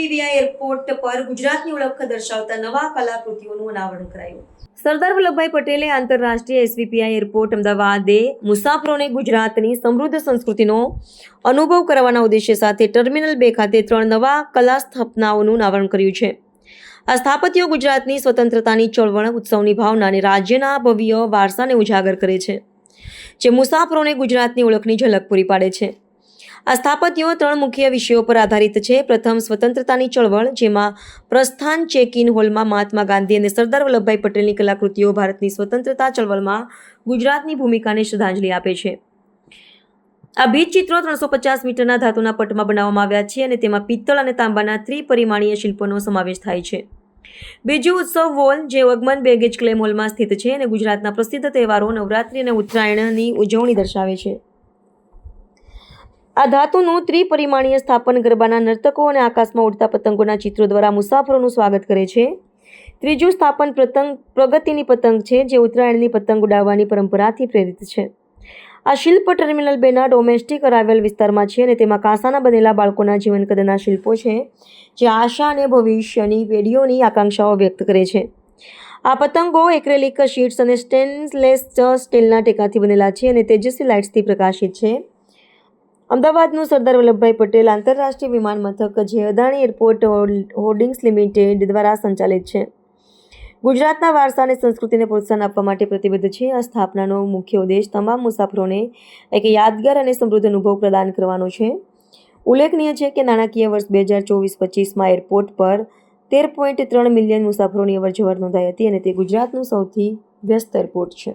એસવીવીઆઈ airport પર ગુજરાતની ઓળખ દર્શાવતા નવા કલાકૃતિઓનું અનાવરણ કરાયું. સરદાર વલ્લભભાઈ પટેલે આંતરરાષ્ટ્રીય એસવીપીઆઈ એરપોર્ટ અમદાવાદે મુસાફરોને ગુજરાતની સમૃદ્ધ સંસ્કૃતિનો અનુભવ કરવાના ઉદ્દેશ્ય સાથે ટર્મિનલ 2 ખાતે 3 નવા કલા સ્થાપનાઓનું અનાવરણ કર્યું છે. આ સ્થાપત્યો ગુજરાતની સ્વતંત્રતાની ચળવળ, ઉત્સવની ભાવના અને રાજ્યના ભવ્ય વારસાને ઉજાગર કરે છે, જે મુસાફરોને ગુજરાતની ઓળખની ઝલક પૂરી પાડે છે. આ સ્થાપત્યો 3 મુખ્ય વિષયો પર આધારિત છે. પ્રથમ, સ્વતંત્રતાની ચળવળ, જેમાં પ્રસ્થાન ચેક-ઇન હોલમાં મહાત્મા ગાંધી અને સરદાર વલ્લભભાઈ પટેલની કલાકૃતિઓ ભારતની સ્વતંત્રતા ચળવળમાં ગુજરાતની ભૂમિકાને શ્રદ્ધાંજલિ આપે છે. આ ભીંતચિત્રો 350 મીટરના ધાતુના પટમાં બનાવવામાં આવ્યા છે અને તેમાં પિત્તળ અને તાંબાના ત્રિપરિમાણીય શિલ્પોનો સમાવેશ થાય છે. બીજું, ઉત્સવ વોલ, જે વગમન બેગેજ ક્લેમ હોલમાં સ્થિત છે અને ગુજરાતના પ્રસિદ્ધ તહેવારો નવરાત્રિ અને ઉત્તરાયણની ઉજવણી દર્શાવે છે. આ ધાતુનું ત્રિપરિમાણીય સ્થાપન ગરબાના નર્તકો અને આકાશમાં ઉડતા પતંગોના ચિત્રો દ્વારા મુસાફરોનું સ્વાગત કરે છે. ત્રીજું સ્થાપન પ્રગતિની પતંગ છે, જે ઉત્તરાયણની પતંગ ઉડાવવાની પરંપરાથી પ્રેરિત છે. આ શિલ્પ ટર્મિનલ 2ના ડોમેસ્ટિક અરાઇવલ વિસ્તારમાં છે અને તેમાં કાંસાના બનેલા બાળકોના જીવનકદના શિલ્પો છે, જે આશા અને ભવિષ્યની પેઢીઓની આકાંક્ષાઓ વ્યક્ત કરે છે. આ પતંગો એક્રેલિક શીટ્સ અને સ્ટેનલેસ સ્ટીલના ટેકાથી બનેલા છે અને તેજસ્વી લાઇટ્સથી પ્રકાશિત છે. અમદાવાદનું સરદાર વલ્લભભાઈ પટેલ આંતરરાષ્ટ્રીય વિમાન મથક, જે અદાણી એરપોર્ટ હોલ્ડિંગ્સ લિમિટેડ દ્વારા સંચાલિત છે, ગુજરાતના વારસા અને સંસ્કૃતિને પ્રોત્સાહન આપવા માટે પ્રતિબદ્ધ છે. આ સ્થાપનાનો મુખ્ય ઉદ્દેશ તમામ મુસાફરોને એક યાદગાર અને સમૃદ્ધ અનુભવ પ્રદાન કરવાનો છે. ઉલ્લેખનીય છે કે નાણાકીય વર્ષ 2024-25માં એરપોર્ટ પર 13.3 મિલિયન મુસાફરોની અવરજવર નોંધાઈ હતી અને તે ગુજરાતનું સૌથી વ્યસ્ત એરપોર્ટ છે.